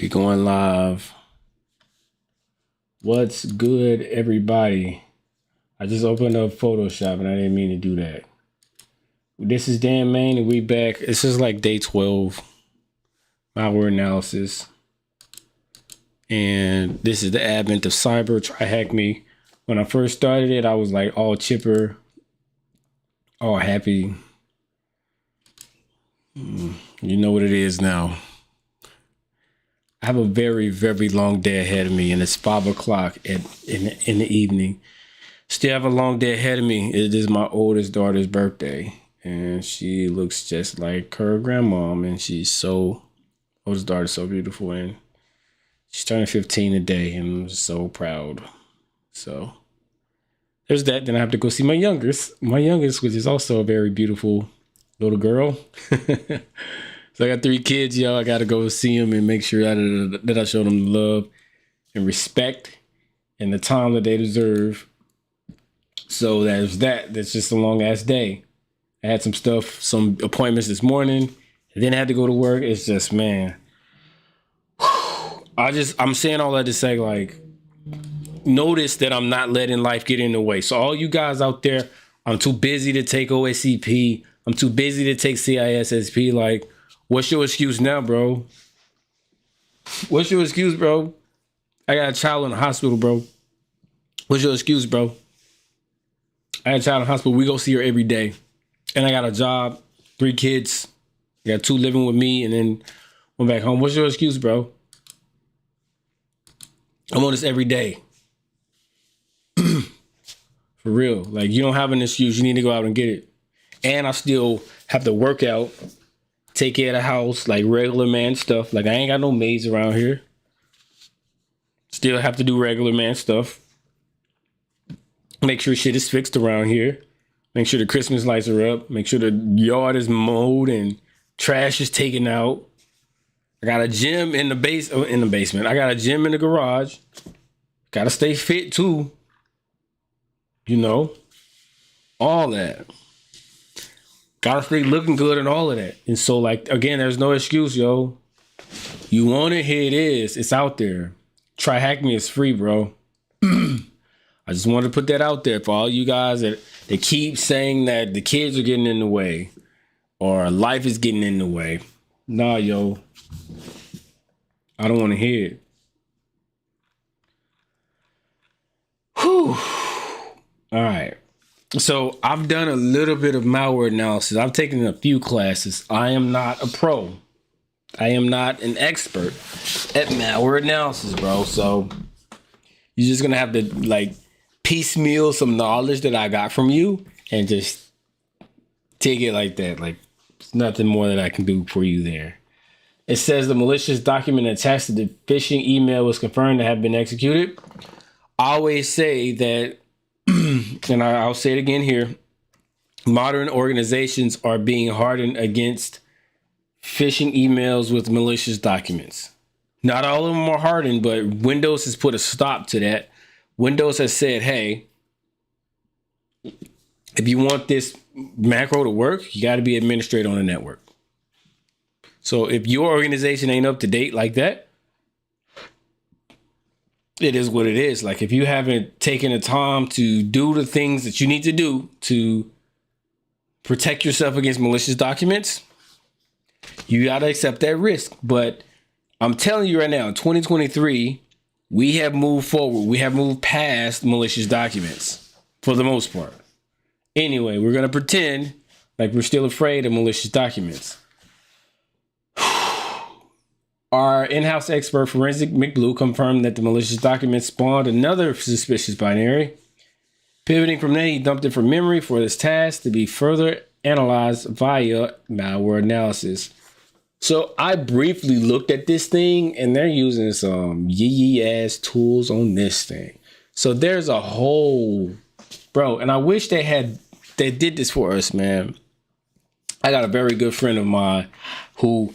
We going live. What's good, everybody? I just opened up Photoshop and I didn't mean to do that. This is Dan Main and we back. This is like day 12. Malware analysis. And this is the advent of cyber. TryHackMe. When I first started it, I was like all chipper, all happy. You know what it is now. I have a very, very long day ahead of me, and it's 5 o'clock in the evening. Still have a long day ahead of me. It is my oldest daughter's birthday, and she looks just like her grandmom, and oldest daughter's so beautiful, and she's turning 15 today, and I'm so proud. So there's that. Then I have to go see my youngest, which is also a very beautiful little girl. So I got 3 kids, y'all. I got to go see them and make sure that I show them love and respect and the time that they deserve. So there's that. That's just a long ass day. I had some appointments this morning, and then I had to go to work. It's just, man. I'm saying all that to say, like, notice that I'm not letting life get in the way. So all you guys out there, I'm too busy to take OSCP. I'm too busy to take CISSP. Like, what's your excuse now, bro? What's your excuse, bro? I got a child in the hospital, bro. What's your excuse, bro? I got a child in the hospital. We go see her every day. And I got a job, 3 kids. I got 2 living with me and then went back home. What's your excuse, bro? I'm on this every day. For real. Like, you don't have an excuse. You need to go out and get it. And I still have to work out, take care of the house, like regular man stuff. Like, I ain't got no maids around here. Still have to do regular man stuff. Make sure shit is fixed around here. Make sure the Christmas lights are up. Make sure the yard is mowed and trash is taken out. I got a gym in the basement. I got a gym in the garage. Got to stay fit too. You know, all that. Gotta stay looking good and all of that. And so, like, again, there's no excuse, yo. You want it, here it is. It's out there. TryHackMe is free, bro. I just wanted to put that out there for all you guys that keep saying that the kids are getting in the way or life is getting in the way. Nah, yo. I don't want to hear it. Whew. All right. So I've done a little bit of malware analysis. I've taken a few classes. I am not a pro. I am not an expert at malware analysis, bro. So you're just going to have to, like, piecemeal some knowledge that I got from you and just take it like that. Like, there's nothing more that I can do for you there. It says the malicious document attached to the phishing email was confirmed to have been executed. I always say that, and I'll say it again here, modern organizations are being hardened against phishing emails with malicious documents. Not all of them are hardened, but Windows has put a stop to that. Windows has said, hey, if you want this macro to work, you got to be administrator on the network. So if your organization ain't up to date like that, it is what it is. Like, if you haven't taken the time to do the things that you need to do to protect yourself against malicious documents, you got to accept that risk. But I'm telling you right now, in 2023, we have moved forward. We have moved past malicious documents for the most part. Anyway, we're going to pretend like we're still afraid of malicious documents. Our in-house expert, Forensic McBlue, confirmed that the malicious document spawned another suspicious binary. Pivoting from there, he dumped it from memory for this task to be further analyzed via malware analysis. So I briefly looked at this thing, and they're using some yee-ass tools on this thing. So there's a whole, bro, and I wish they did this for us, man. I got a very good friend of mine who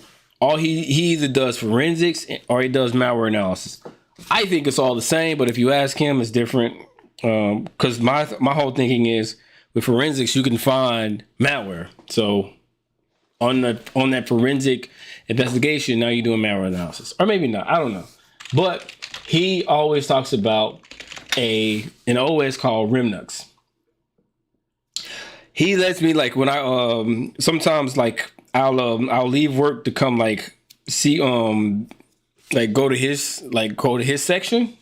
he either does forensics or he does malware analysis. I think it's all the same, but if you ask him, it's different. Because my whole thinking is with forensics, you can find malware. So on that forensic investigation. Now you're doing malware analysis, or maybe not. I don't know. But he always talks about an OS called Remnux. He lets me, like, when I sometimes, like, I'll leave work to come, like, see like go to his section,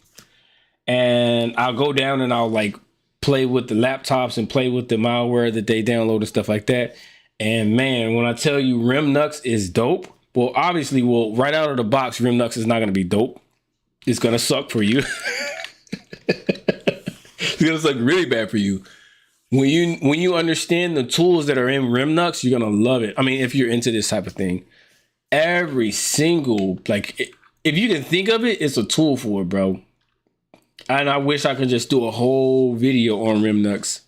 and I'll go down and I'll, like, play with the laptops and play with the malware that they download and stuff like that. And man, when I tell you Remnux is dope, well, obviously, right out of the box, Remnux is not going to be dope. It's going to suck for you. It's going to suck really bad for you. When you understand the tools that are in Remnux, you're going to love it. I mean, if you're into this type of thing, every single, like, if you can think of it, it's a tool for it, bro. And I wish I could just do a whole video on Remnux,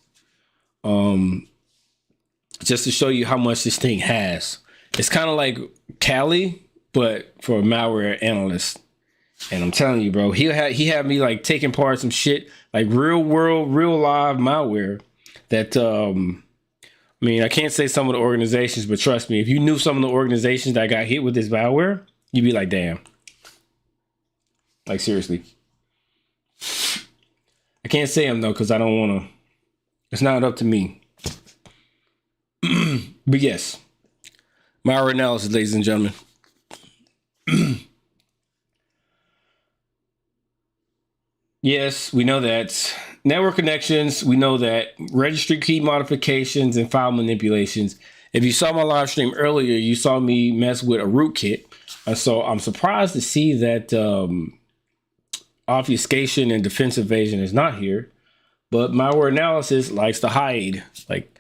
just to show you how much this thing has. It's kind of like Kali, but for a malware analyst. And I'm telling you, bro, he had me, like, taking apart some shit, like real world, real live malware that, I mean, I can't say some of the organizations, but trust me, if you knew some of the organizations that got hit with this malware, you'd be like, damn. Like, seriously. I can't say them, though, because I don't want to. It's not up to me. But yes, malware analysis, ladies and gentlemen. Yes, we know that. Network connections, we know that. Registry key modifications and file manipulations. If you saw my live stream earlier, you saw me mess with a rootkit. So I'm surprised to see that obfuscation and defense evasion is not here. But malware analysis likes to hide. Like,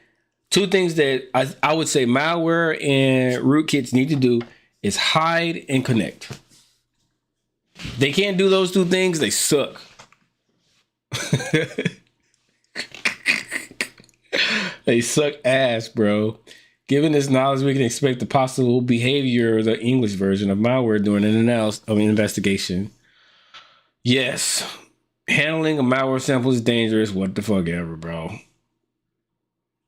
two things that I would say malware and rootkits need to do is hide and connect. They can't do those two things, they suck. They suck ass, bro. Given this knowledge, we can expect the possible behavior of the English version of malware during an investigation. Yes, handling a malware sample is dangerous. What the fuck ever, bro.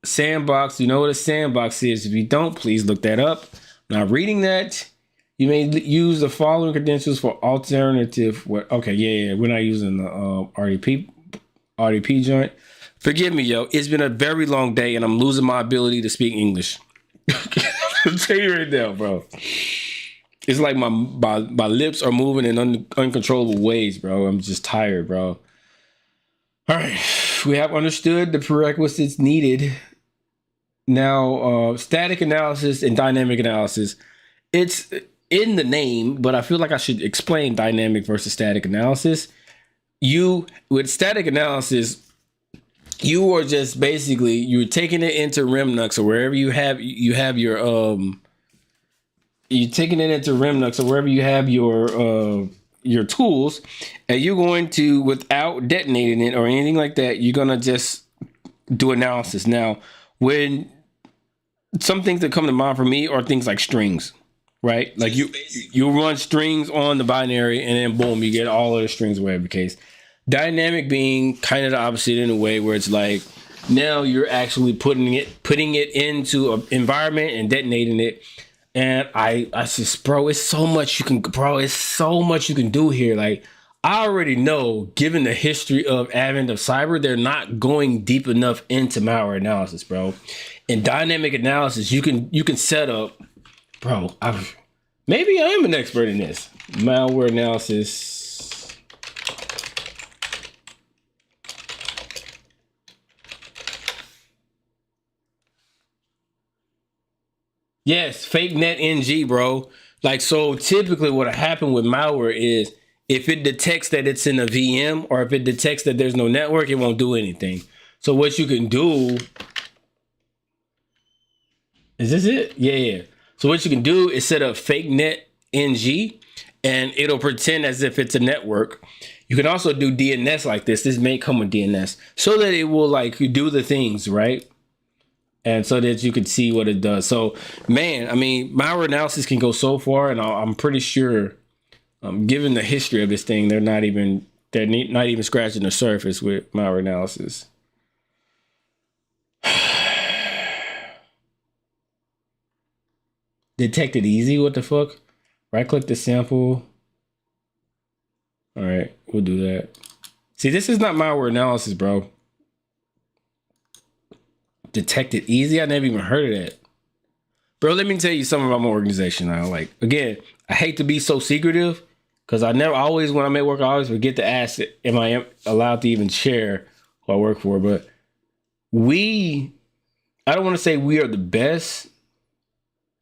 Sandbox. You know what a sandbox is? If you don't, please look that up. I'm not reading that. You may use the following credentials for alternative. Okay, yeah. We're not using the RDP joint. Forgive me, yo. It's been a very long day, and I'm losing my ability to speak English. I'll tell you right now, bro. It's like my lips are moving in uncontrollable ways, bro. I'm just tired, bro. All right, we have understood the prerequisites needed. Now, static analysis and dynamic analysis. It's in the name, but I feel like I should explain dynamic versus static analysis. With static analysis, you are just basically, you're taking it into Remnux or wherever you have your you're taking it into Remnux or wherever you have your tools, and you're going to, without detonating it or anything like that, you're gonna just do analysis. Now, when some things that come to mind for me are things like strings, right? Like you run strings on the binary, and then boom, you get all of the strings, whatever the case. Dynamic being kind of the opposite in a way where it's like, now you're actually putting it into an environment and detonating it. And I just, bro, it's so much you can do here. Like, I already know, given the history of advent of cyber, they're not going deep enough into malware analysis, bro. In dynamic analysis, you can set up, bro. Maybe I am an expert in this malware analysis. Yes, fake net NG, bro. Like, so typically what happened with malware is if it detects that it's in a VM or if it detects that there's no network, it won't do anything. So what you can do, is this it? Yeah. So what you can do is set up fake net NG and it'll pretend as if it's a network. You can also do DNS like this. This may come with DNS so that it will, like, do the things, right? And so that you can see what it does. So, man, I mean, malware analysis can go so far, and I'm pretty sure, given the history of this thing, they're not even scratching the surface with malware analysis. Detected easy. What the fuck? Right click the sample. All right, we'll do that. See, this is not malware analysis, bro. Detected easy. I never even heard of that. Bro, let me tell you something about my organization now. Like, again, I hate to be so secretive because I always, when I'm at work, I always forget to ask, am I allowed to even share who I work for? But I don't want to say we are the best.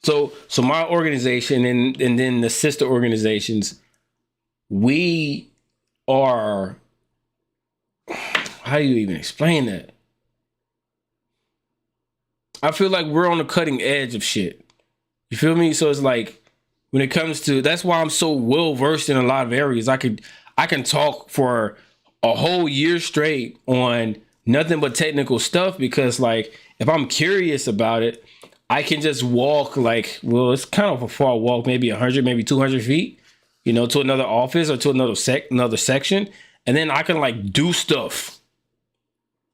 So my organization and then the sister organizations, we are, how do you even explain that? I feel like we're on the cutting edge of shit. You feel me? So it's like when it comes to, that's why I'm so well versed in a lot of areas. I can talk for a whole year straight on nothing but technical stuff because like if I'm curious about it, I can just walk like, well, it's kind of a far walk, maybe 100, maybe 200 feet, you know, to another office or to another section, and then I can like do stuff.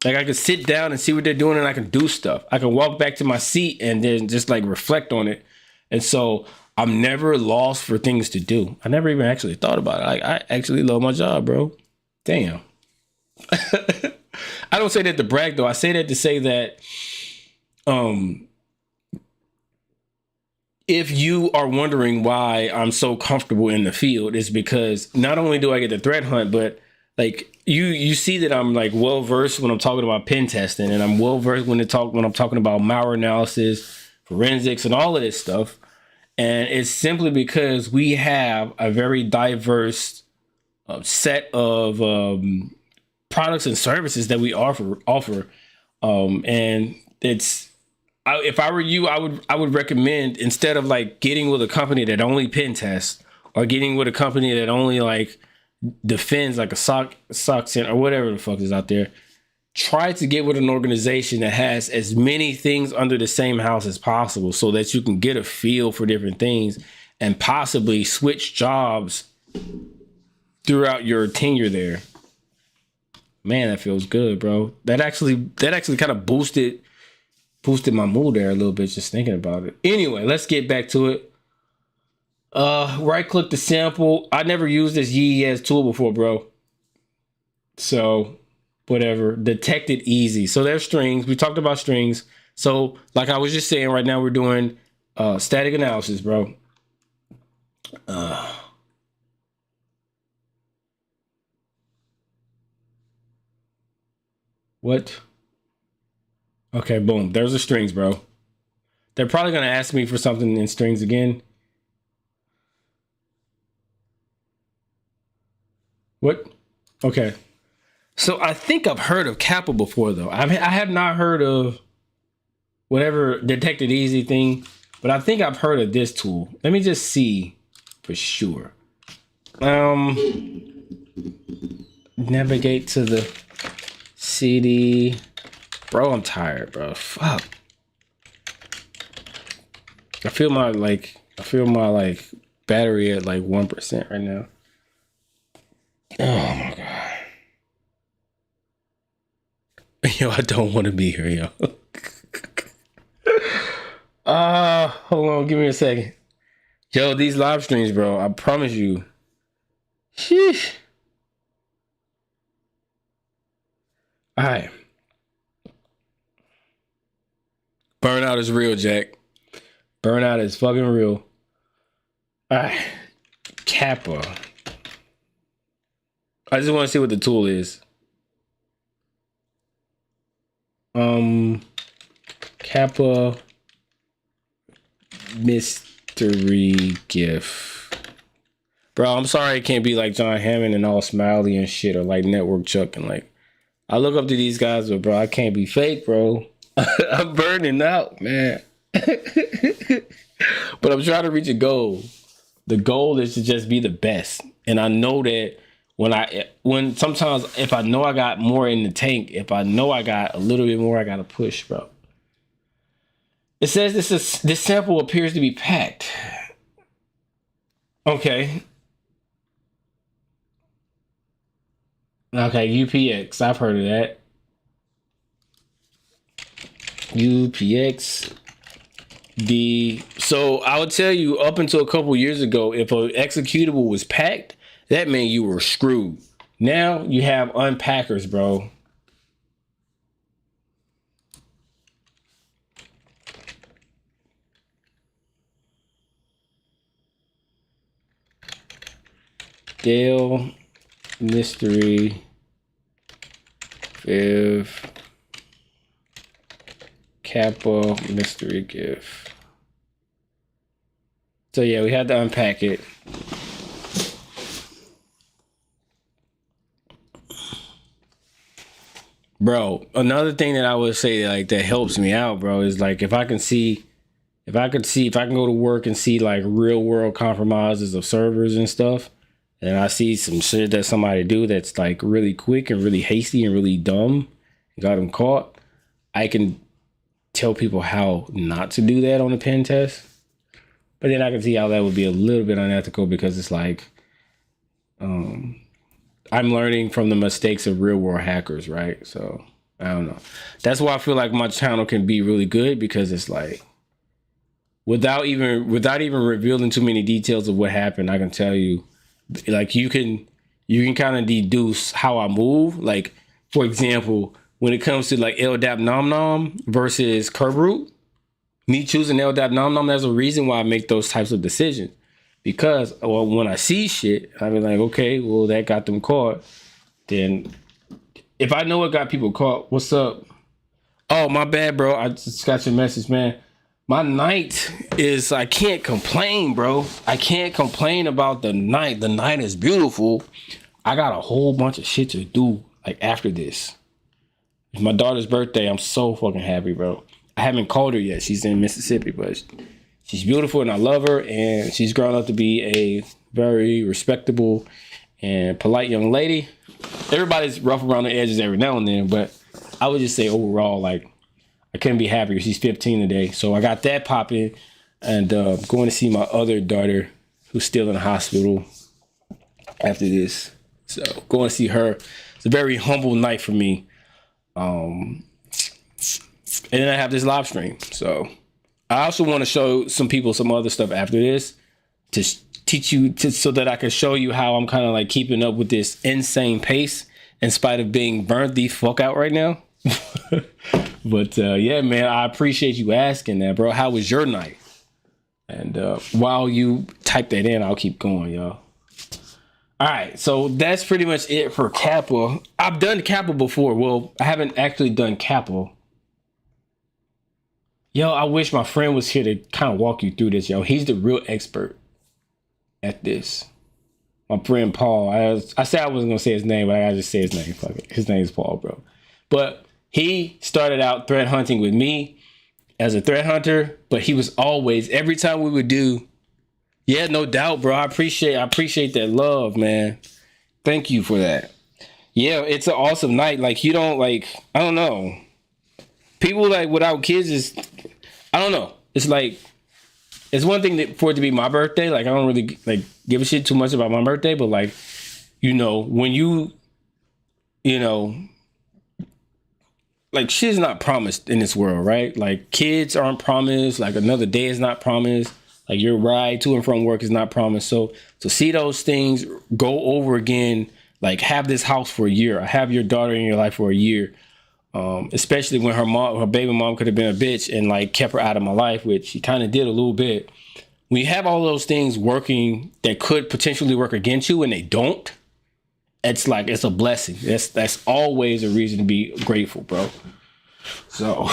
Like I can sit down and see what they're doing and I can do stuff. I can walk back to my seat and then just like reflect on it. And so I'm never lost for things to do. I never even actually thought about it. Like I actually love my job, bro. Damn. I don't say that to brag though. I say that to say that if you are wondering why I'm so comfortable in the field, it's because not only do I get the threat hunt, but like you see that I'm like well versed when I'm talking about pen testing, and I'm well versed when I'm talking about malware analysis, forensics, and all of this stuff. And it's simply because we have a very diverse set of products and services that we offer. And it's, if I were you, I would recommend, instead of like getting with a company that only pen tests or getting with a company that only like defends, like a SOC center or whatever the fuck is out there, try to get with an organization that has as many things under the same house as possible so that you can get a feel for different things and possibly switch jobs throughout your tenure there. Man, that feels good, bro. That actually kind of boosted my mood there a little bit just thinking about it. Anyway, let's get back to it. Right click the sample. I never used this YES tool before, bro. So whatever. Detected easy. So there's strings. We talked about strings. So like I was just saying, right now we're doing static analysis, bro. What? Okay, boom. There's the strings, bro. They're probably gonna ask me for something in strings again. What? Okay. So I think I've heard of Kappa before, though. I have not heard of whatever detected easy thing, but I think I've heard of this tool. Let me just see for sure. Navigate to the CD. Bro, I'm tired, bro. Fuck. I feel my battery at like 1% right now. Oh my god. Yo, I don't want to be here, yo. Hold on, give me a second. Yo, these live streams, bro, I promise you. Sheesh. Alright. Burnout is real, Jack. Burnout is fucking real. Alright. Kappa. I just want to see what the tool is. Kappa mystery gift. Bro, I'm sorry it can't be like John Hammond and all smiley and shit, or like Network Chuck and like, I look up to these guys, but bro, I can't be fake, bro. I'm burning out, man. But I'm trying to reach a goal. The goal is to just be the best. And I know that when sometimes if I know I got more in the tank, if I know I got a little bit more, I gotta push, bro. It says this sample appears to be packed. Okay. Okay, UPX. I've heard of that. UPX. So I would tell you, up until a couple years ago, if an executable was packed, that meant you were screwed. Now you have unpackers, bro. Dale mystery Viv Kappa mystery gift. So yeah, we had to unpack it. Bro, another thing that I would say like that helps me out, bro, is like if I can go to work and see like real world compromises of servers and stuff, and I see some shit that somebody do that's like really quick and really hasty and really dumb and got them caught, I can tell people how not to do that on a pen test. But then I can see how that would be a little bit unethical because it's like, I'm learning from the mistakes of real world hackers, right? So I don't know. That's why I feel like my channel can be really good, because it's like, without even revealing too many details of what happened, I can tell you, like you can kind of deduce how I move. Like, for example, when it comes to like LDAP Nom Nom versus Curve Root, me choosing LDAP Nom Nom, there's a reason why I make those types of decisions. Because when I see shit, I be like, okay, well, that got them caught. Then if I know what got people caught, what's up? Oh, my bad, bro. I just got your message, man. My night is, I can't complain, bro. I can't complain about the night. The night is beautiful. I got a whole bunch of shit to do, like, after this. It's my daughter's birthday. I'm so fucking happy, bro. I haven't called her yet. She's in Mississippi, but she's beautiful and I love her, and she's grown up to be a very respectable and polite young lady. Everybody's rough around the edges every now and then, but I would just say overall, like, I couldn't be happier. She's 15 today. So I got that popping, and going to see my other daughter who's still in the hospital after this. So going to see her. It's a very humble night for me. And then I have this live stream. So I also want to show some people some other stuff after this to teach you so that I can show you how I'm kind of like keeping up with this insane pace in spite of being burnt the fuck out right now. But yeah, man, I appreciate you asking that, bro. How was your night? And while you type that in, I'll keep going, y'all. All right, so that's pretty much it for Kappa. I've done Kappa before. Well, I haven't actually done Kappa. Yo, I wish my friend was here to kind of walk you through this, yo. He's the real expert at this. My friend Paul. I said I wasn't going to say his name, but I gotta just say his name. Fuck it. His name is Paul, bro. But he started out threat hunting with me as a threat hunter, but he was always, every time we would do, yeah, no doubt, bro. I appreciate that love, man. Thank you for that. Yeah, it's an awesome night. Like, you don't, like, I don't know. People like without kids is, I don't know. It's like, it's one thing for it to be my birthday. Like, I don't really like give a shit too much about my birthday, but like, you know, when you know, like, shit's not promised in this world, right? Like, kids aren't promised. Like, another day is not promised. Like, your ride to and from work is not promised. So to see those things go over again, like, have this house for a year, or have your daughter in your life for a year, especially when her baby mom could have been a bitch and like kept her out of my life, which she kind of did a little bit. When you have all those things working that could potentially work against you and they don't, it's like, it's a blessing. That's always a reason to be grateful, bro. So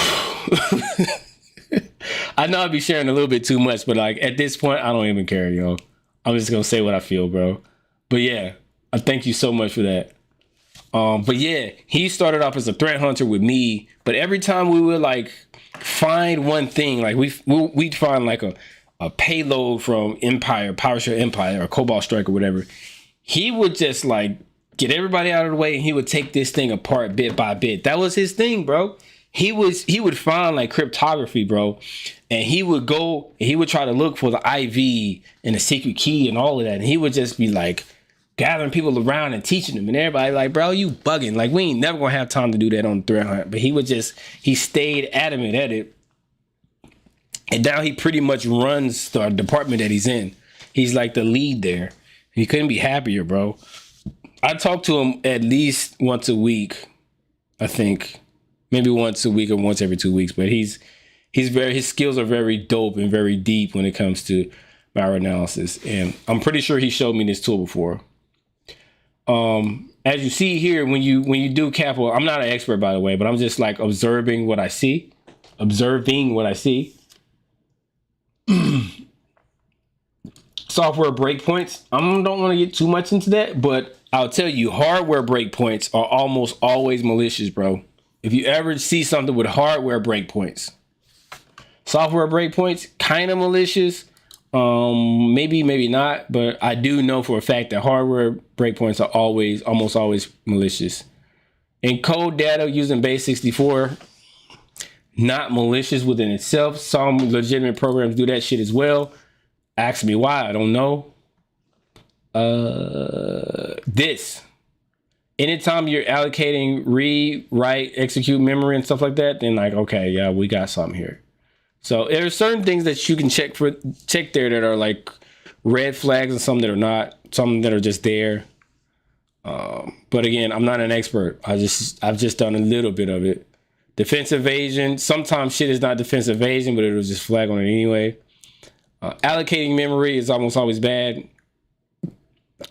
I know I'd be sharing a little bit too much, but like at this point, I don't even care, yo. I'm just gonna say what I feel, bro. But yeah, I thank you so much for that. But yeah, he started off as a threat hunter with me, but every time we would like find one thing, like we'd find like a payload from Empire, PowerShell Empire, or Cobalt Strike or whatever, he would just like get everybody out of the way and he would take this thing apart bit by bit. That was his thing, bro. He would find like cryptography, bro, and he would go and he would try to look for the IV and the secret key and all of that, and he would just be like gathering people around and teaching them, and everybody like, bro, you bugging. Like, we ain't never gonna have time to do that on the threat hunt. But he stayed adamant at it. And now he pretty much runs the department that he's in. He's like the lead there. He couldn't be happier, bro. I talk to him at least once a week, I think. Maybe once a week or once every 2 weeks. But his skills are very dope and very deep when it comes to malware analysis. And I'm pretty sure he showed me this tool before. As you see here, when you do capital, I'm not an expert, by the way, but I'm just like observing what I see. Software breakpoints. I don't want to get too much into that, but I'll tell you, hardware breakpoints are almost always malicious, bro. If you ever see something with hardware breakpoints, software breakpoints, kind of malicious. Maybe not, but I do know for a fact that hardware breakpoints are almost always malicious. Encode data using base 64, not malicious within itself. Some legitimate programs do that shit as well. Ask me why, I don't know. Anytime you're allocating read, write, execute memory and stuff like that, then like, okay, yeah, we got something here. So there are certain things that you can check there that are like red flags and some that are not, some that are just there. But again, I'm not an expert. I've just done a little bit of it. Defense evasion. Sometimes shit is not defense evasion, but it'll just flag on it anyway. Allocating memory is almost always bad.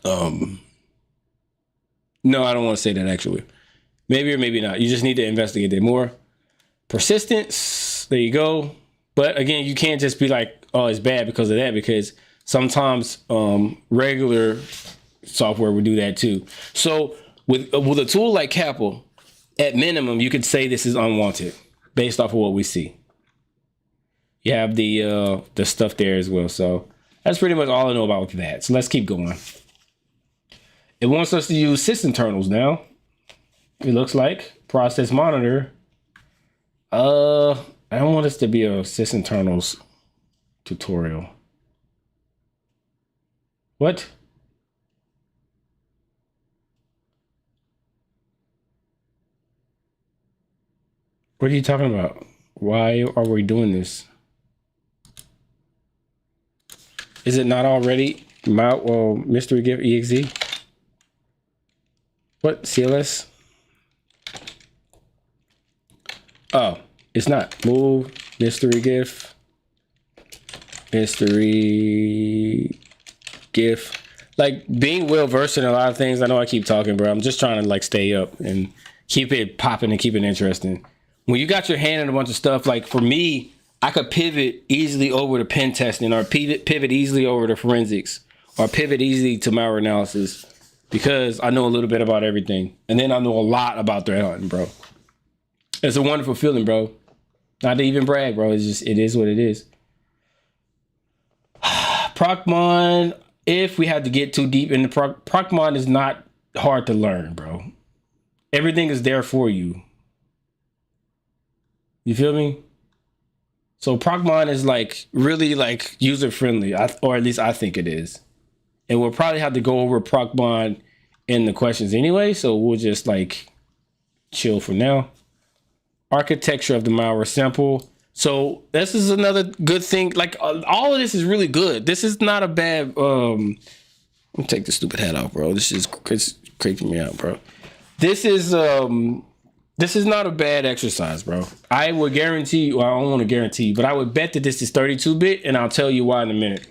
No, I don't want to say that actually. Maybe or maybe not. You just need to investigate it more. Persistence. There you go. But again, you can't just be like, oh, it's bad because of that, because sometimes regular software would do that too. So with a tool like Capel, at minimum, you could say this is unwanted based off of what we see. You have the stuff there as well. So that's pretty much all I know about that. So let's keep going. It wants us to use sysinternals now. It looks like process monitor. I don't want this to be a sysinternals tutorial. What? What are you talking about? Why are we doing this? Is it not already mystery gift exe? What? CLS? Oh, it's not. Move mystery gift. Like, being well versed in a lot of things. I know I keep talking, bro. I'm just trying to like stay up and keep it popping and keep it interesting. When you got your hand in a bunch of stuff, like for me, I could pivot easily over to pen testing, or pivot easily over to forensics, or pivot easily to malware analysis, because I know a little bit about everything. And then I know a lot about threat hunting, bro. It's a wonderful feeling, bro. Not to even brag, bro. It's just, it is what it is. Procmon, if we had to get too deep into Procmon, is not hard to learn, bro. Everything is there for you. You feel me? So Procmon is like really like user friendly, or at least I think it is. And we'll probably have to go over Procmon in the questions anyway, so we'll just like chill for now. Architecture of the malware sample. So this is another good thing. Like all of this is really good. This is not a bad. Let me take the stupid hat off, bro. This is creeping me out, bro. This is not a bad exercise, bro. I would guarantee. Well, I don't want to guarantee, but I would bet that this is 32-bit, and I'll tell you why in a minute.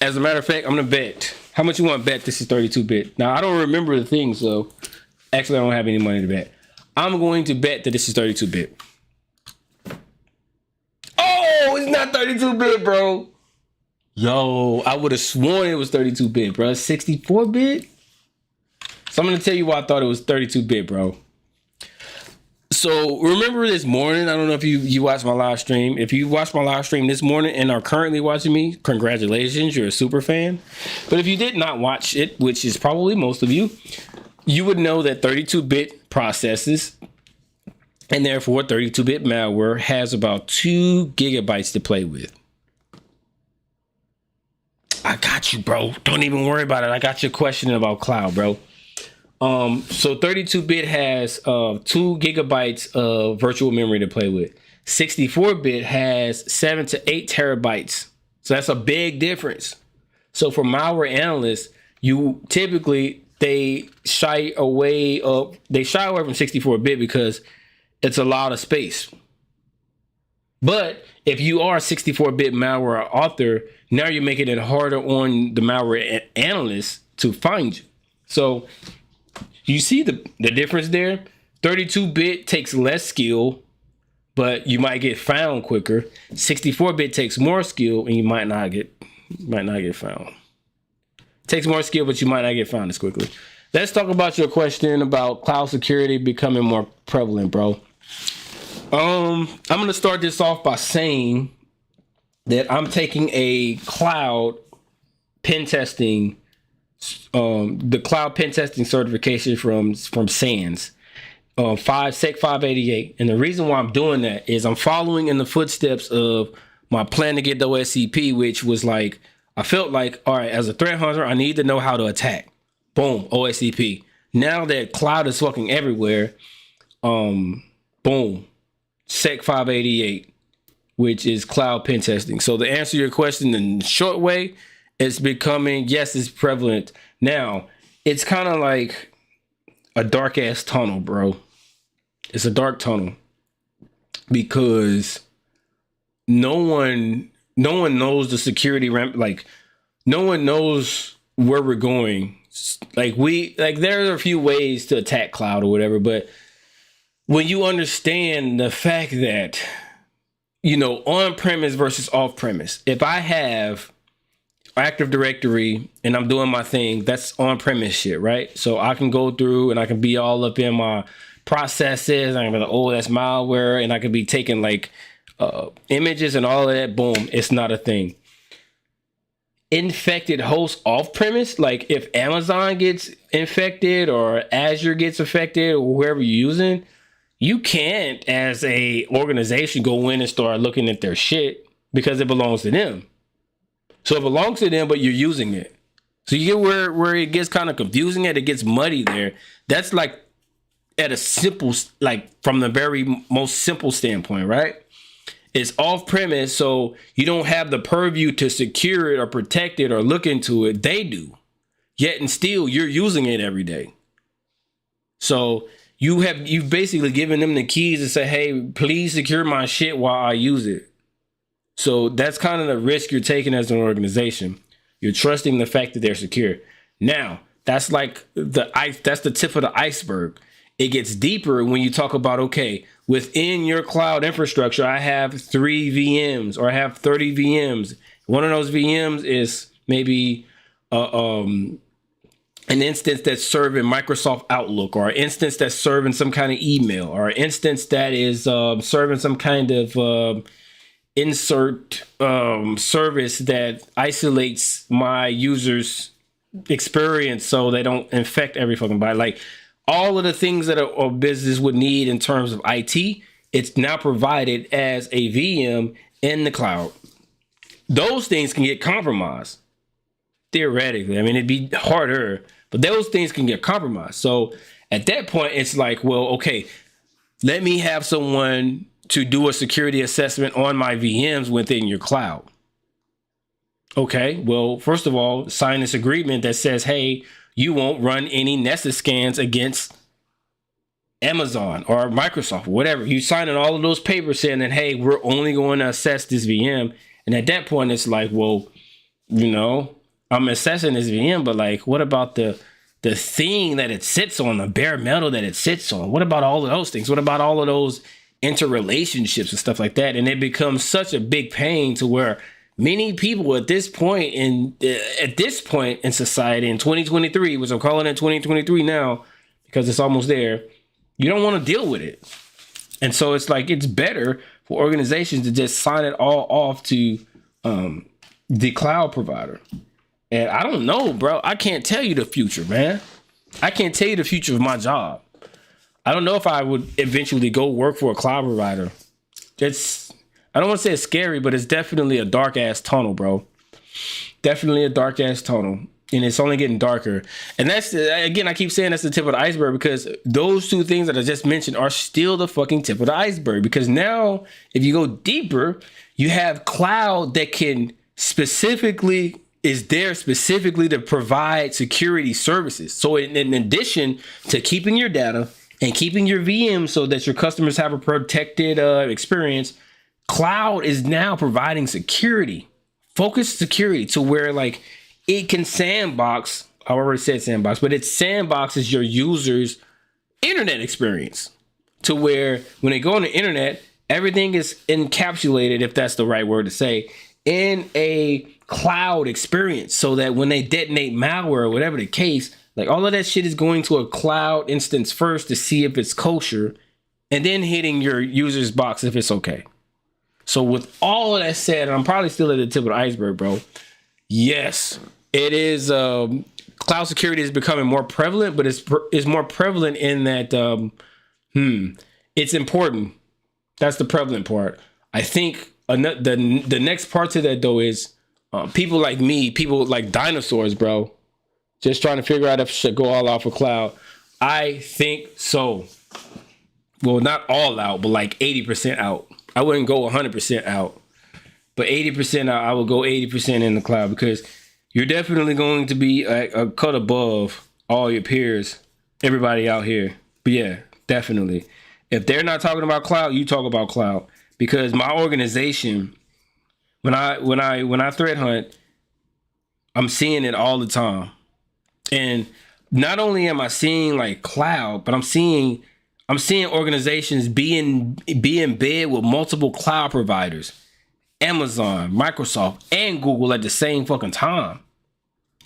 As a matter of fact, I'm gonna bet. How much you want to bet this is 32-bit? Now I don't remember the thing, so actually I don't have any money to bet. I'm going to bet that this is 32-bit. Oh, it's not 32-bit, bro. Yo, I would have sworn it was 32-bit, bro. 64-bit? So I'm going to tell you why I thought it was 32-bit, bro. So remember this morning, I don't know if you watched my live stream. If you watched my live stream this morning and are currently watching me, congratulations, you're a super fan. But if you did not watch it, which is probably most of you, you would know that 32-bit processes, and therefore 32-bit malware, has about 2 gigabytes to play with. I got you, bro. Don't even worry about it. I got your question about cloud, bro. So 32-bit has 2 gigabytes of virtual memory to play with. 64-bit has 7 to 8 terabytes. So that's a big difference. So for malware analysts, you typically they shy away from 64-bit because it's a lot of space. But if you are a 64-bit malware author, now you're making it harder on the malware analysts to find you. So you see the difference there? 32-bit takes less skill, but you might get found quicker. 64-bit takes more skill, and you might not get found. Takes more skill, but you might not get found as quickly. Let's talk about your question about cloud security becoming more prevalent, bro. I'm gonna start this off by saying that I'm taking a cloud pen testing, the cloud pen testing certification from SANS, SEC 588, and the reason why I'm doing that is I'm following in the footsteps of my plan to get the OSCP, which was like I felt like, all right, as a threat hunter, I need to know how to attack. Boom, OSCP. Now that cloud is fucking everywhere, boom. SEC 588, which is cloud pen testing. So to answer your question in a short way, it's becoming, yes, it's prevalent. Now, it's kind of like a dark ass tunnel, bro. It's a dark tunnel because no one knows the security like no one knows where we're going. Like there are a few ways to attack cloud or whatever, but when you understand the fact that, on-premise versus off-premise, if I have Active Directory and I'm doing my thing, that's on-premise shit, right? So I can go through and I can be all up in my processes. I can be like, oh, that's malware. And I could be taking like images and all of that. Boom, it's not a thing. Infected hosts off-premise, like if Amazon gets infected or Azure gets affected or whoever you're using, you can't, as a organization, go in and start looking at their shit because it belongs to them. So it belongs to them, but you're using it. So you get where it gets kind of confusing and it gets muddy there. That's like at a simple, like from the very most simple standpoint, right? It's off premise, so you don't have the purview to secure it or protect it or look into it. They do. Yet and still, you're using it every day. So you've basically given them the keys to say, hey, please secure my shit while I use it. So that's kind of the risk you're taking as an organization. You're trusting the fact that they're secure. Now, that's like that's the tip of the iceberg. It gets deeper when you talk about, okay, within your cloud infrastructure, I have 3 VMs or I have 30 VMs. One of those VMs is maybe an instance that's serving Microsoft Outlook, or an instance that's serving some kind of email, or an instance that is serving some kind of insert service that isolates my users' experience so they don't infect every fucking body. Like all of the things that a business would need in terms of IT, it's now provided as a VM in the cloud. Those things can get compromised. Theoretically, I mean, it'd be harder, but those things can get compromised. So at that point, it's like, well, okay, let me have someone to do a security assessment on my VMs within your cloud. Okay, well, first of all, sign this agreement that says, hey, you won't run any Nessus scans against Amazon or Microsoft, or whatever. You signing all of those papers saying that, hey, we're only going to assess this VM. And at that point, it's like, well, I'm assessing this VM, but like, what about the thing that it sits on, the bare metal that it sits on? What about all of those things? What about all of those interrelationships and stuff like that? And it becomes such a big pain to where many people at this point in society in 2023, which I'm calling it 2023 now because it's almost there, you don't want to deal with it. And so it's like, it's better for organizations to just sign it all off to the cloud provider. And I don't know, bro. I can't tell you the future, man. I can't tell you the future of my job. I don't know if I would eventually go work for a cloud provider. I don't want to say it's scary, but it's definitely a dark ass tunnel, bro. Definitely a dark ass tunnel. and it's only getting darker. And that's, again, I keep saying that's the tip of the iceberg, because those two things that I just mentioned are still the fucking tip of the iceberg. Because now, if you go deeper, you have cloud that can specifically is there specifically to provide security services. So in addition to keeping your data and keeping your VM so that your customers have a protected experience, cloud is now providing security, focused security, to where like it can sandbox. I already said sandbox, but it sandboxes your users' internet experience to where when they go on the internet, everything is encapsulated, if that's the right word to say, in a cloud experience, so that when they detonate malware or whatever the case, like all of that shit is going to a cloud instance first to see if it's kosher, and then hitting your user's box if it's okay. So with all of that said, I'm probably still at the tip of the iceberg, bro. Yes, it is. Cloud security is becoming more prevalent, but it's more prevalent in that it's important. That's the prevalent part. I think the next part to that though is people like me, people like dinosaurs, bro, just trying to figure out if it should go all out for cloud. I think so. Well, not all out, but like 80% out. I wouldn't go 100% out, but 80% out. I would go 80% in the cloud, because you're definitely going to be a cut above all your peers, everybody out here. But yeah, definitely. If they're not talking about cloud, you talk about cloud. Because my organization, when I threat hunt, I'm seeing it all the time. And not only am I seeing like cloud, but I'm seeing organizations be in bed with multiple cloud providers, Amazon, Microsoft, and Google at the same fucking time.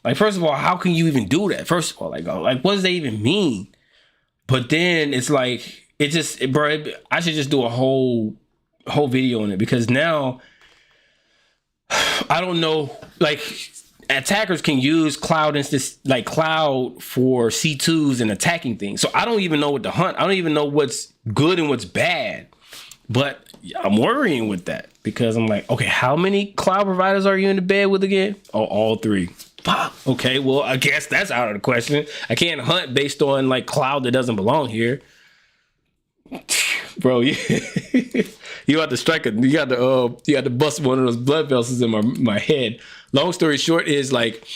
Like, first of all, how can you even do that? First of all, like what does that even mean? But then it's like, bro, I should just do a whole video on it, because now I don't know, like attackers can use cloud instance, like cloud for C2s and attacking things. So I don't even know what to hunt. I don't even know what's good and what's bad. But I'm worrying with that, because I'm like, okay, how many cloud providers are you in the bed with again? Oh, all three. Fuck. Okay, well, I guess that's out of the question. I can't hunt based on like cloud that doesn't belong here. Bro, you have to strike you got to bust one of those blood vessels in my head. Long story short is, like,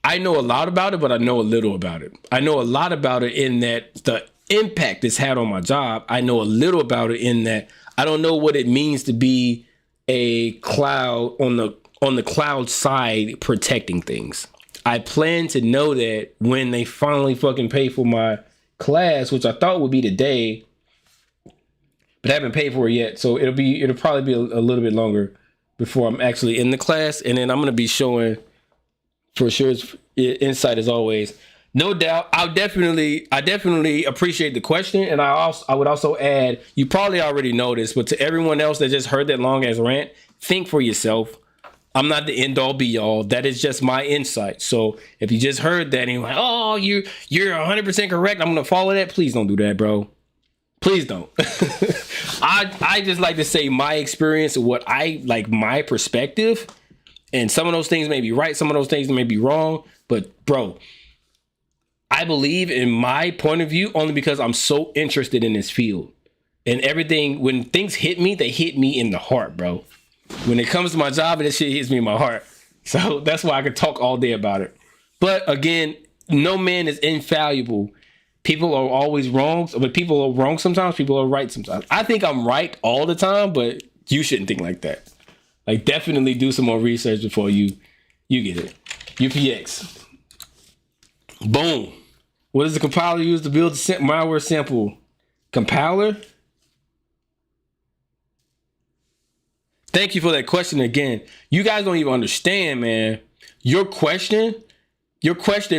I know a lot about it, but I know a little about it. I know a lot about it in that the impact it's had on my job. I know a little about it in that I don't know what it means to be a cloud on the cloud side protecting things. I plan to know that when they finally fucking pay for my class, which I thought would be today, but I haven't paid for it yet. So it'll probably be a little bit longer before I'm actually in the class. And then I'm going to be showing, for sure, insight as always. No doubt. I definitely appreciate the question. And I would also add, you probably already know this, but to everyone else that just heard that long ass rant, think for yourself. I'm not the end all be all. That is just my insight. So if you just heard that and you're like, oh, you're 100% correct, I'm going to follow that. Please don't do that, bro. Please don't. I just like to say my experience, what I like, my perspective, and some of those things may be right, some of those things may be wrong, but bro, I believe in my point of view only because I'm so interested in this field. And everything, when things hit me, they hit me in the heart, bro. When it comes to my job, and this shit hits me in my heart. So that's why I could talk all day about it. But again, no man is infallible. People are always wrong, but people are wrong sometimes. People are right sometimes. I think I'm right all the time, but you shouldn't think like that. Like, definitely do some more research before you get it. UPX. Boom. What does the compiler use to build the malware sample? Compiler? Thank you for that question again. You guys don't even understand, man. Your question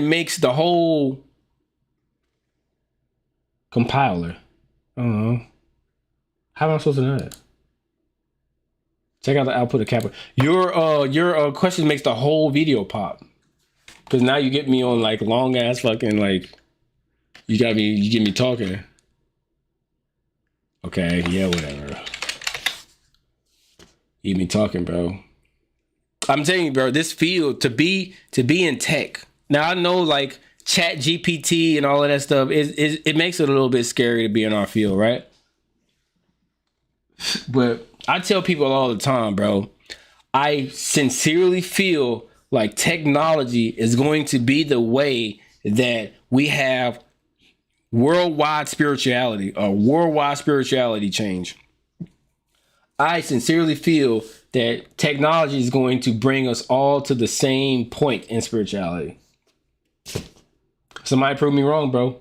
makes the whole compiler. I don't know. How am I supposed to know that? Check out the output of Kappa. Your question makes the whole video pop. Because now you get me on like long ass fucking like, you get me talking. Okay, yeah, whatever. You get me talking, bro. I'm telling you, bro, this field, to be in tech, Now I know like Chat GPT and all of that stuff it makes it a little bit scary to be in our field, right? But I tell people all the time, bro, I sincerely feel like technology is going to be the way that we have worldwide spirituality or worldwide spirituality change. I sincerely feel that technology is going to bring us all to the same point in spirituality. Somebody prove me wrong, bro.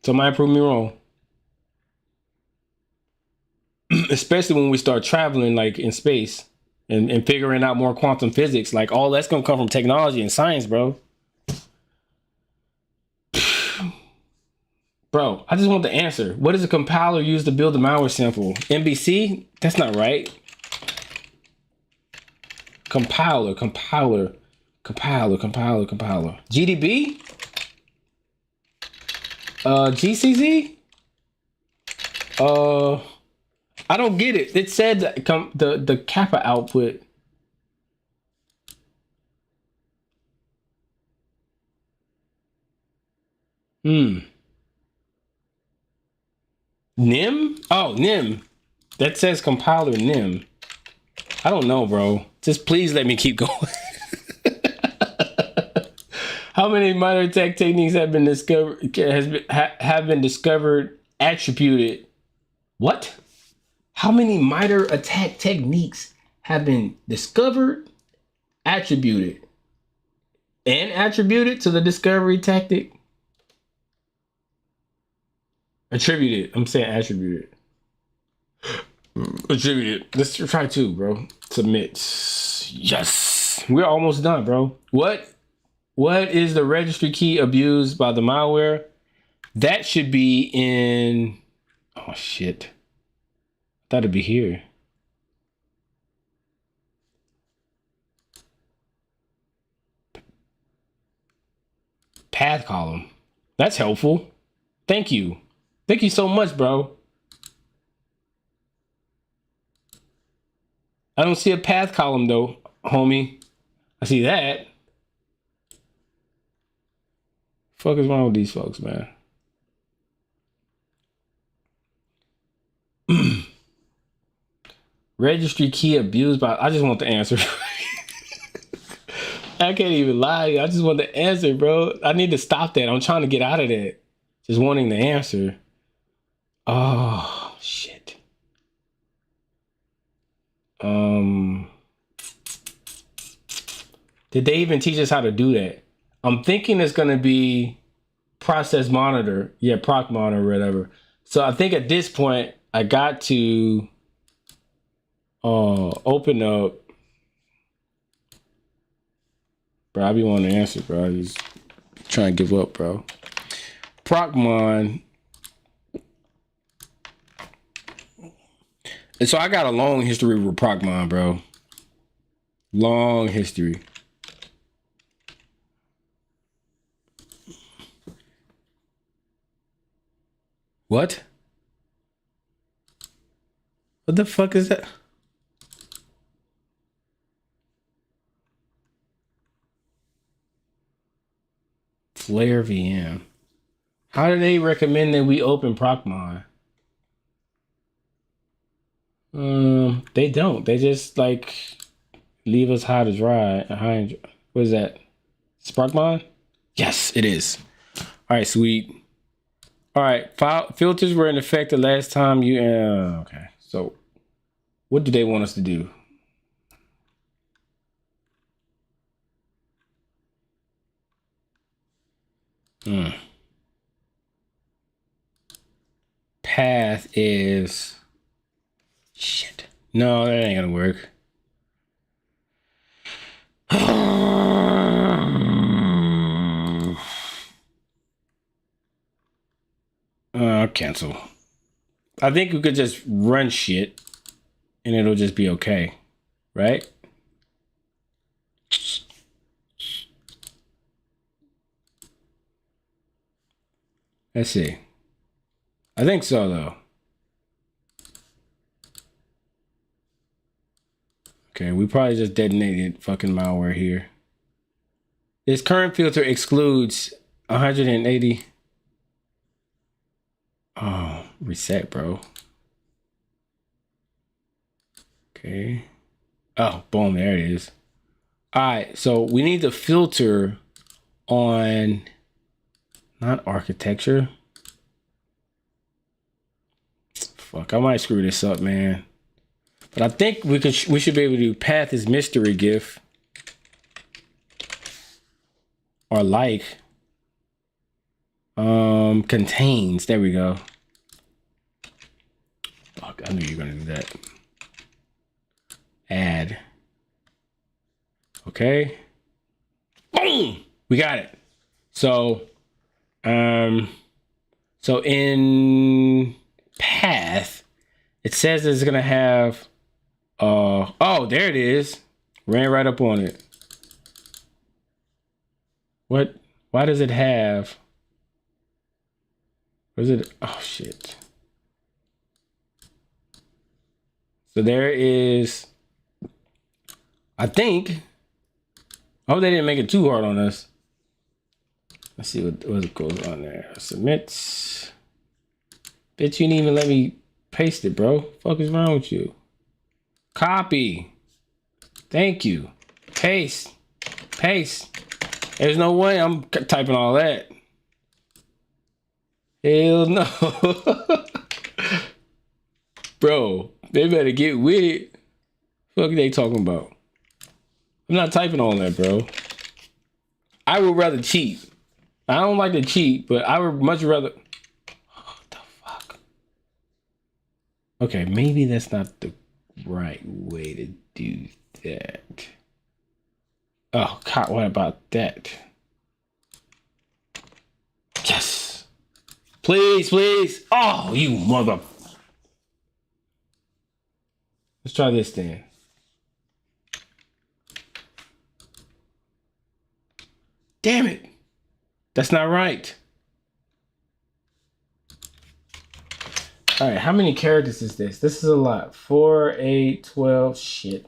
Somebody prove me wrong. Especially when we start traveling like in space and figuring out more quantum physics. Like all that's gonna come from technology and science, bro. Bro, I just want the answer. What is a compiler used to build a malware sample? MBC? That's not right. Compiler. GDB? GCZ? I don't get it. It said that the kappa output. NIM? Oh, NIM. That says compiler NIM. I don't know, bro. Just please let me keep going. How many minor attack techniques have been discovered? Have been discovered? Attributed? What? How many minor attack techniques have been discovered, attributed, and attributed to the discovery tactic? Attributed. I'm saying attributed. Attributed. Let's try two, bro. Submit. Yes. We're almost done, bro. What is the registry key abused by the malware? That should be in... Oh, shit. I thought it'd be here. Path column. That's helpful. Thank you. Thank you so much, bro. I don't see a path column though, homie. I see that. Fuck is wrong with these folks, man? Registry key abused by... I just want the answer. I can't even lie. I just want the answer, bro. I need to stop that. I'm trying to get out of that. Just wanting the answer. Oh, shit. Did they even teach us how to do that? I'm thinking it's going to be process monitor. Yeah, proc monitor or whatever. So I think at this point, I got to open up. Bro, I be wanting to answer, bro. I just trying to give up, bro. Procmon. And so I got a long history with Procmon, bro. Long history. What? What the fuck is that? Flare VM. How do they recommend that we open Procmon? They don't. They just like leave us high to dry. What is that? Sparkmon? Yes, it is. All right, sweet. All right, filters were in effect the last time you. Okay, so what do they want us to do? Path is shit. No, that ain't gonna work. Cancel. I think we could just run shit and it'll just be okay, right? Let's see. I think so, though. Okay, we probably just detonated fucking malware here. This current filter excludes 180. Oh, reset, bro. Okay. Oh, boom, there it is. All right, so we need to filter on not architecture. Fuck, I might screw this up, man. But I think we should be able to do path is mystery GIF. Or like. Contains. There we go. Fuck, I knew you were gonna do that. Add. Okay. Boom! We got it. So in path, it says it's gonna have oh, there it is. Ran right up on it. What? Why does it have? Was it? Oh shit. So there is, I think. Oh, they didn't make it too hard on us. Let's see what goes on there. Submit. Bitch, you didn't even let me paste it, bro. Fuck is wrong with you? Copy. Thank you. Paste. Paste. There's no way I'm typing all that. Hell no. Bro, they better get with it. Fuck are they talking about? I'm not typing all that, bro. I would rather cheat. I don't like to cheat, but I would much rather... What the fuck? Okay, maybe that's not the right way to do that. Oh, God, what about that? Yes! Please, please! Oh, you mother... Let's try this then. Damn it! That's not right. All right, how many characters is this? This is a lot. 4, 8, 12, shit.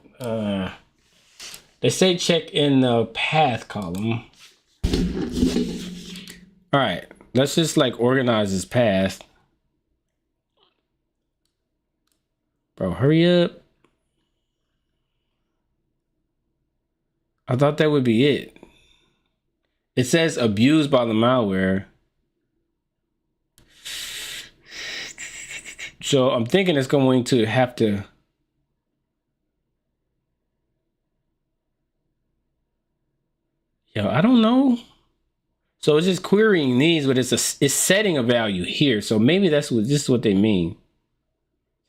They say check in the path column. All right, let's just like organize this path. Bro, hurry up. I thought that would be it. It says abused by the malware. So I'm thinking it's going to have to. Yo, I don't know. So it's just querying these, but it's setting a value here. So maybe this is what they mean.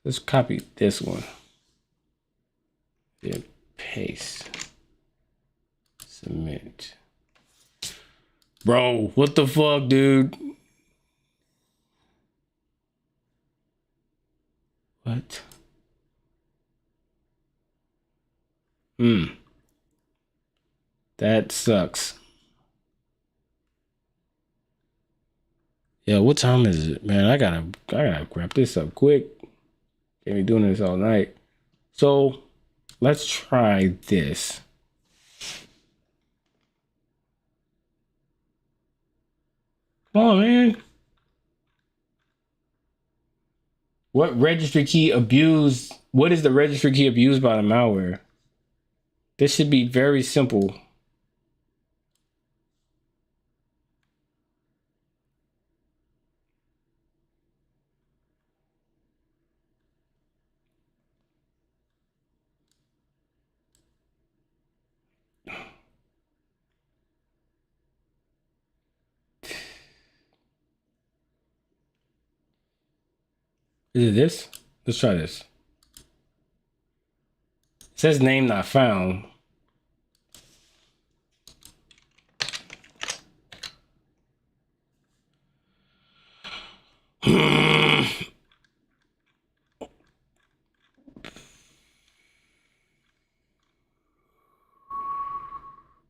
Let's copy this one. Then paste. Submit. Bro, what the fuck, dude? What? That sucks. Yeah, what time is it? Man, I gotta wrap this up quick. Can't be doing this all night. So let's try this. Come on, man. What registry key abused? What is the registry key abused by the malware? This should be very simple. Is it this? Let's try this. It says name not found. I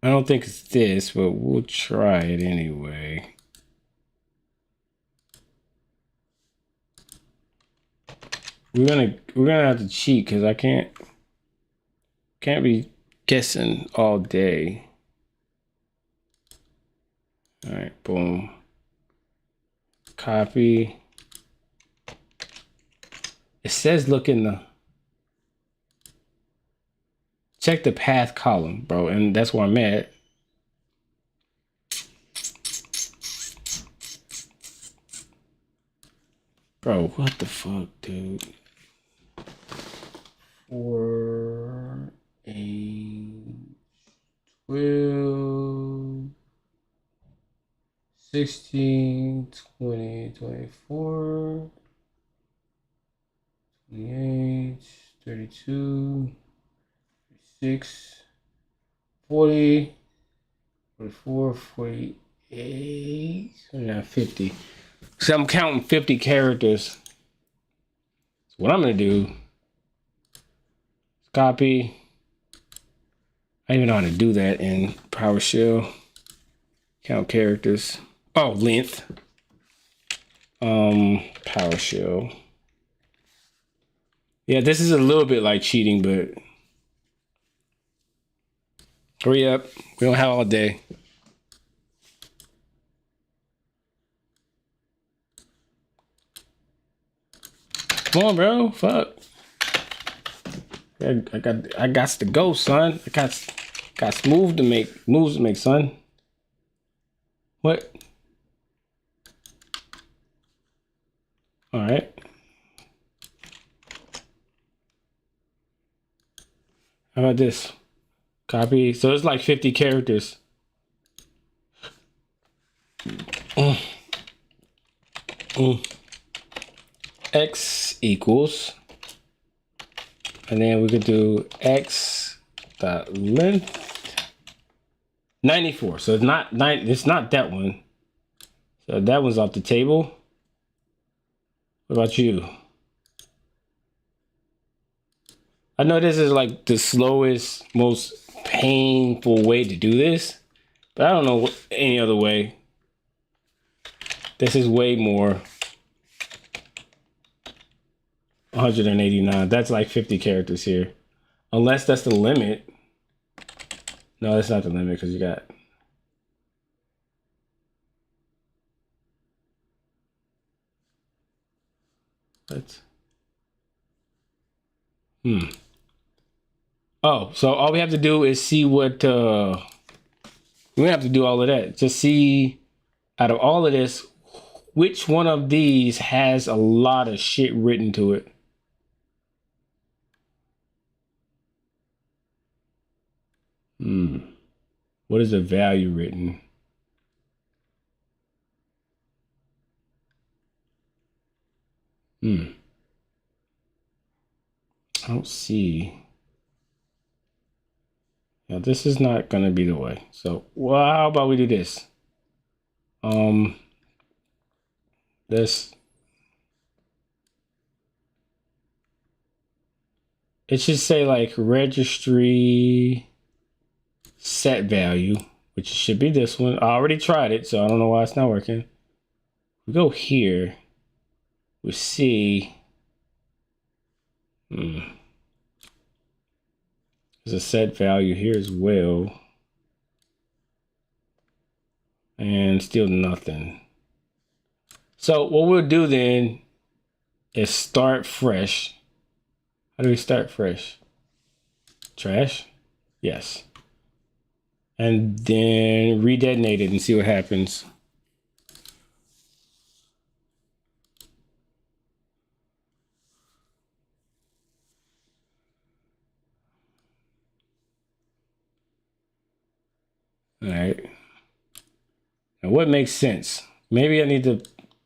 don't think it's this, but we'll try it anyway. We're gonna have to cheat because I can't be guessing all day. All right, boom. Copy. It says look in the check the path column, bro, and that's where I'm at. Bro, what the fuck, dude? 4, 8, 12, 16, 20, 24, 28, 32, 36, 40, 44, 48, 50. So I'm counting 50 characters. So what I'm gonna do is copy. I don't even know how to do that in PowerShell. Count characters. Oh, length. PowerShell. Yeah, this is a little bit like cheating, but hurry up. We don't have all day. Come on, bro. Fuck. I got to go, son. I got moves to make, son. What? All right. How about this? Copy. So it's like 50 characters. X equals, and then we could do x dot length 94. So it's not it's not that one. So that one's off the table. What about you? I know this is like the slowest, most painful way to do this, but I don't know any other way. This is way more. 189. That's like 50 characters here. Unless that's the limit. No, that's not the limit because you got. What? Oh, so all we have to do is see what. We don't have to do all of that. Just see out of all of this, which one of these has a lot of shit written to it. What is the value written? I don't see. Now this is not gonna be the way. So, well, how about we do this? This. It should say like registry set value, which should be this one. I already tried it, so I don't know why it's not working. We go here. We see. There's a set value here as well. And still nothing. So what we'll do then is start fresh. How do we start fresh? Trash? Yes. And then redetonate it and see what happens. All right. Now what makes sense? Maybe I need to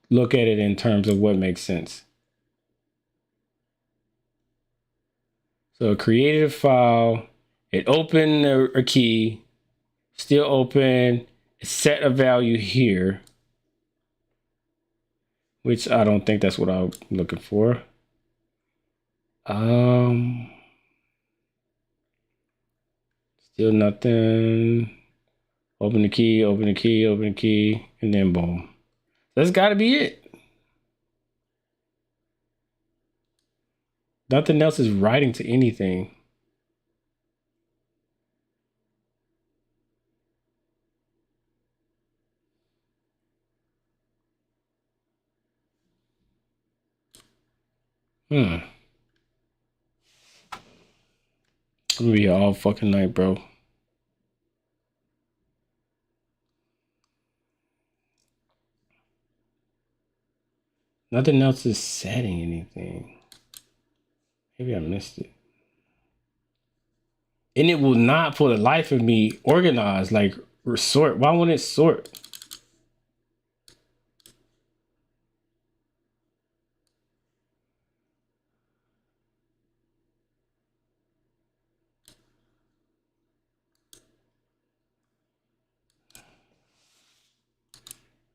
look at it in terms of what makes sense. So it created a file, it opened a key, still open, it set a value here, which I don't think that's what I'm looking for. Still nothing. Open the key, open the key, open the key, and then boom. That's gotta be it. Nothing else is writing to anything. I'm gonna be here all fucking night, bro. Nothing else is setting anything. Maybe I missed it. And it will not, for the life of me, organize, like, sort. Why won't it sort?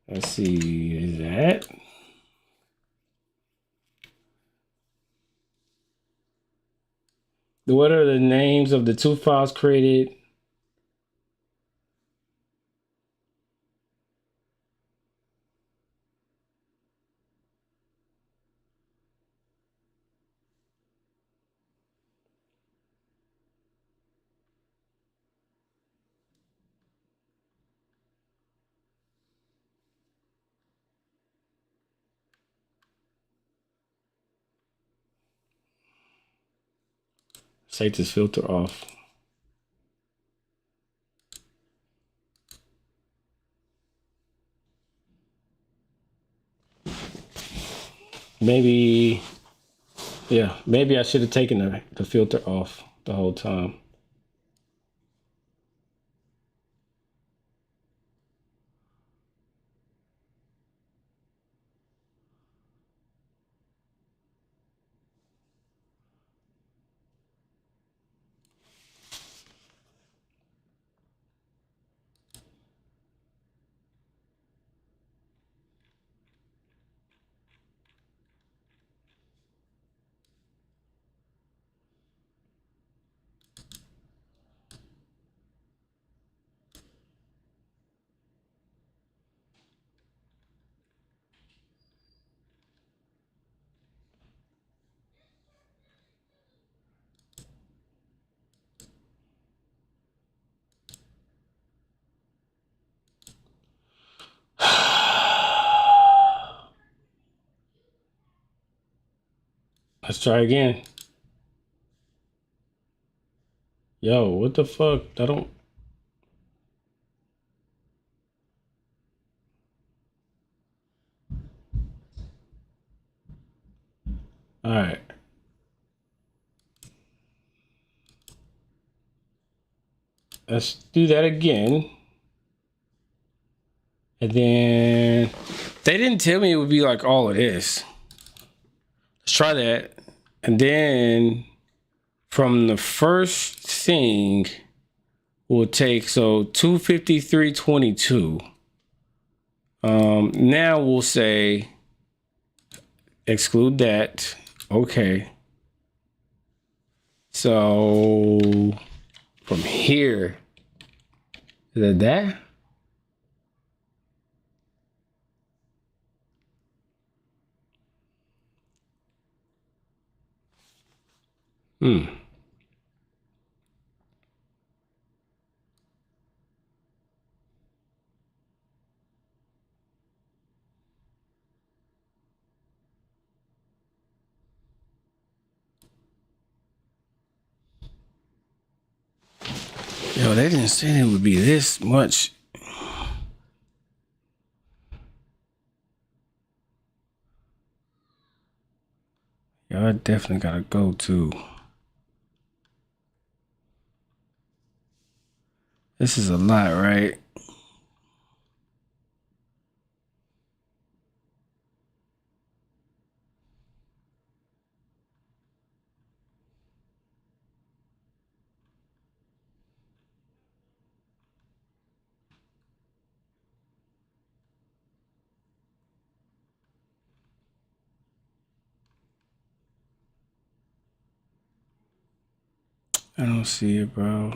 Let's see, is that? What are the names of the two files created? Take this filter off. Maybe, yeah, maybe I should have taken the filter off the whole time. Let's try again. Yo, what the fuck? I don't. All right. Let's do that again. And then they didn't tell me it would be like all of this. Let's try that. And then from the first thing, we'll take, so 253.22. Now we'll say exclude that. Okay. So from here, is it that? Yo, they didn't say it would be this much. Yo, I definitely gotta go too. This is a lot, right? I don't see it, bro.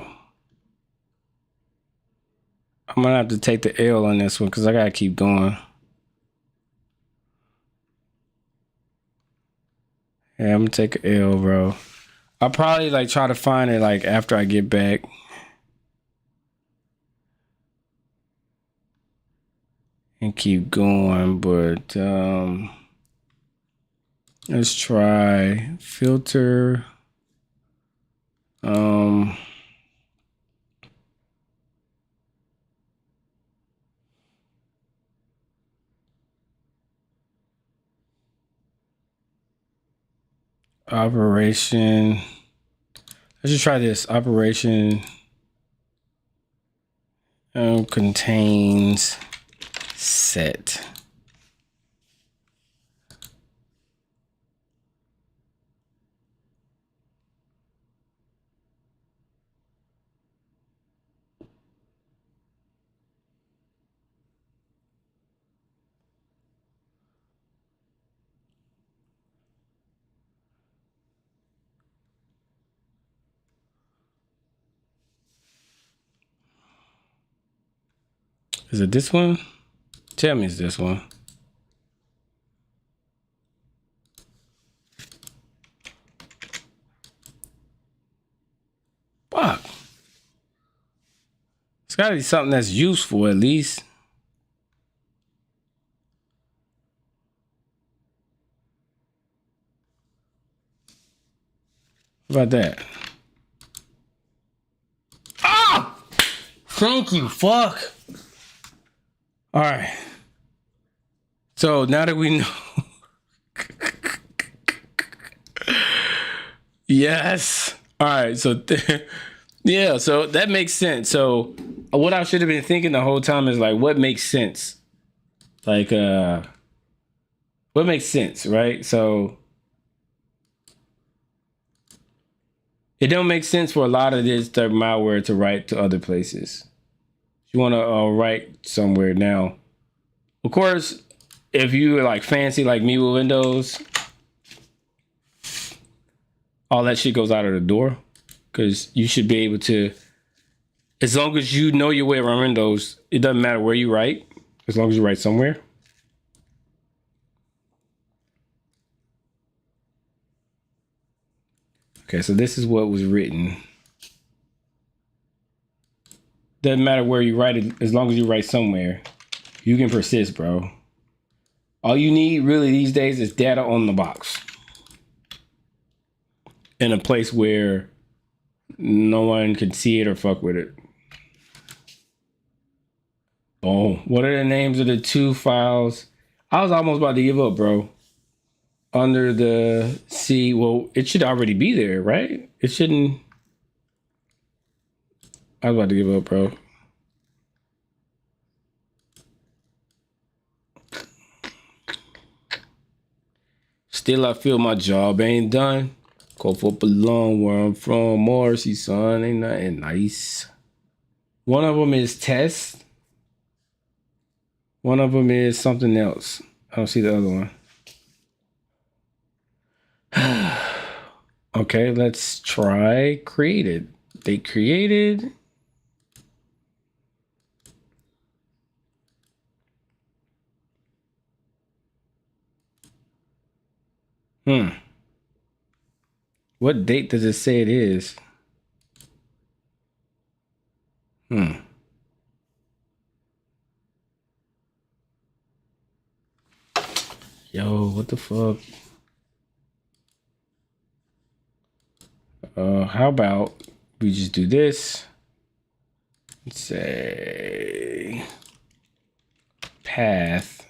I'm gonna have to take the L on this one because I gotta keep going. Yeah, I'm gonna take an L, bro. I'll probably like try to find it like after I get back and keep going, but Let's try filter. Operation. Let's just try this. Operation contains set. Is it this one? Tell me it's this one. Fuck. It's gotta be something that's useful at least. How about that? Ah! Thank you, fuck. All right. So now that we know. Yes. All right. So yeah, so that makes sense. So what I should have been thinking the whole time is like, what makes sense? Like, what makes sense, right? So it don't make sense for a lot of this type of malware to write to other places. You want to write somewhere now. Of course, if you like fancy like me with Windows, all that shit goes out of the door because you should be able to, as long as you know your way around Windows, it doesn't matter where you write, as long as you write somewhere. Okay, so this is what was written. Doesn't matter where you write it, as long as you write somewhere, you can persist, bro. All you need really these days is data on the box in a place where no one can see it or fuck with it. Oh, what are the names of the two files? I was almost about to give up, bro. Under the C, well, it should already be there, right? It shouldn't. I was about to give up, bro. Still, I feel my job ain't done. Go for belong where I'm from. Morrissey, son, ain't nothing nice. One of them is test. One of them is something else. I don't see the other one. Okay, let's try created. They created. What date does it say it is? Yo, what the fuck? How about we just do this? Let's say path.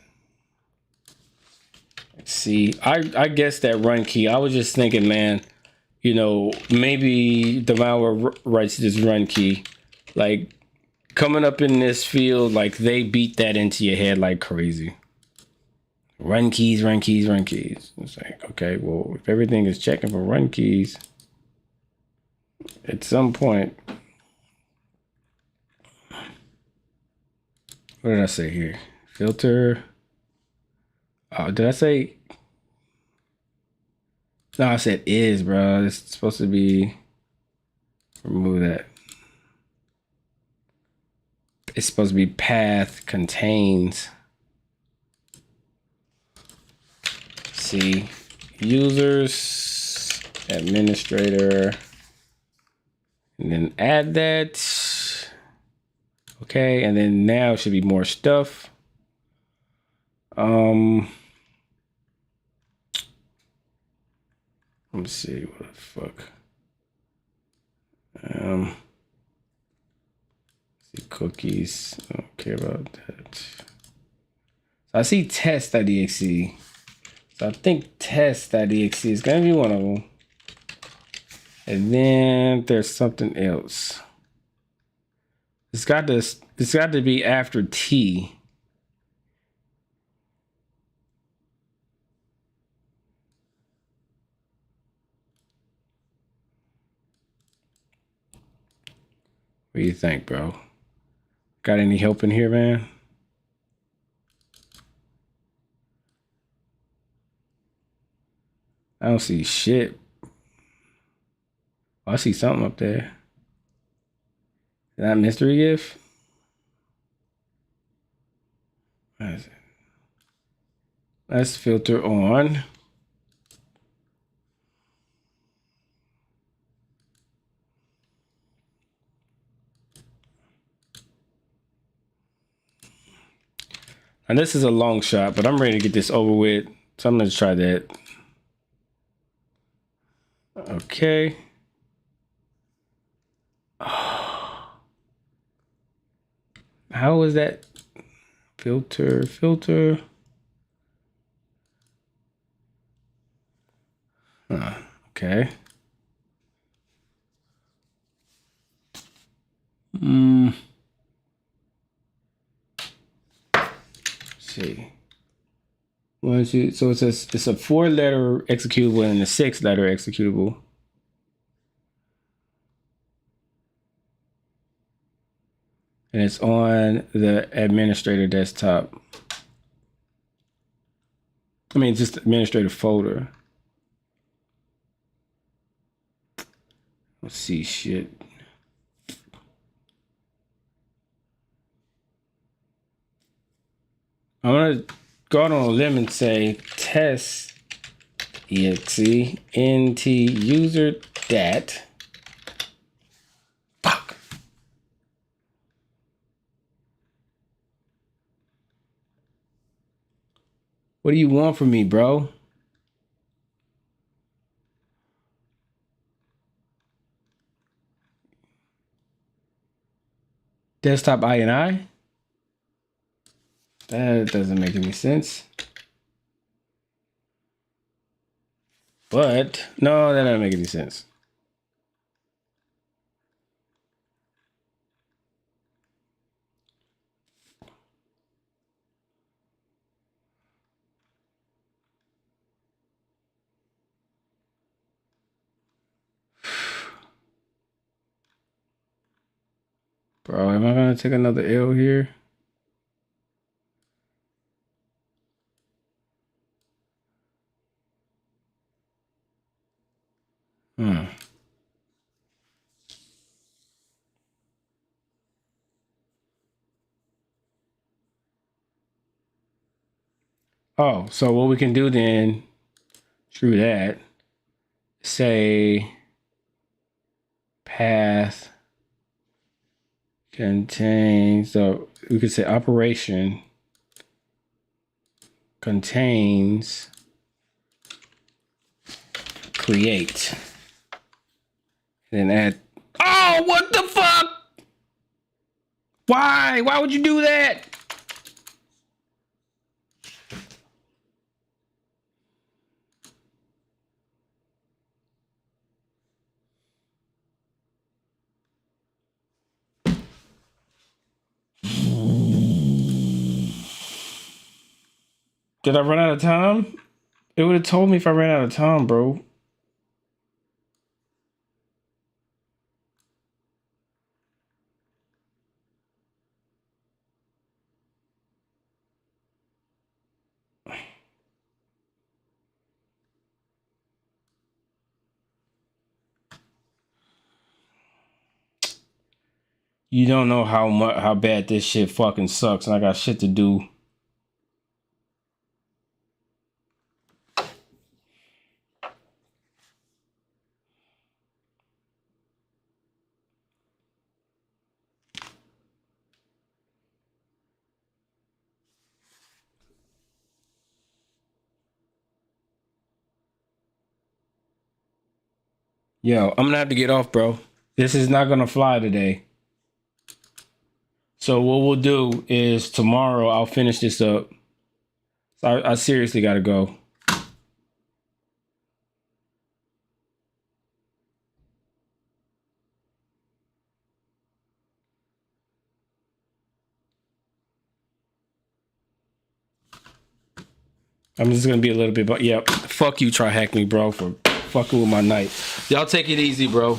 Let's see. I guess that run key. I was just thinking, man, you know, maybe the malware writes this run key. Like coming up in this field, like they beat that into your head like crazy. Run keys, run keys, run keys. It's like, okay, well, if everything is checking for run keys, at some point, what did I say here? Filter. Oh, did I say? No, I said is, bro. It's supposed to be. Remove that. It's supposed to be path contains. See, users, administrator, and then add that. Okay, and then now it should be more stuff. Let me see what the fuck. See cookies. I don't care about that. So I see test.exe. So I think test.exe is gonna be one of them. And then there's something else. It's got to be after T. What do you think, bro? Got any help in here, man? I don't see shit. Oh, I see something up there. Is that mystery gift? What is it? Let's filter on. And this is a long shot, but I'm ready to get this over with. So I'm going to try that. Okay. Oh. How was that? Filter. Okay. Let's see. So it's a 4-letter executable and a 6-letter executable. And it's on the administrator desktop. I mean, just administrator folder. Let's see shit. I'm gonna go out on a limb and say test exe nt user dat. Fuck. What do you want from me, bro? Desktop INI? That doesn't make any sense. But no, that doesn't make any sense. Bro, am I gonna take another L here? Oh, so what we can do then, screw that, say path contains, so we could say operation contains create. And then add, oh, what the fuck? Why? Why would you do that? Did I run out of time? It would have told me if I ran out of time, bro. You don't know how bad this shit fucking sucks, and I got shit to do. Yo, I'm gonna have to get off, bro. This is not gonna fly today. So what we'll do is tomorrow I'll finish this up. So I seriously gotta go. I'm just gonna be a little bit, but yeah, fuck you, TryHackMe, bro, for fucking with my night. Y'all take it easy, bro.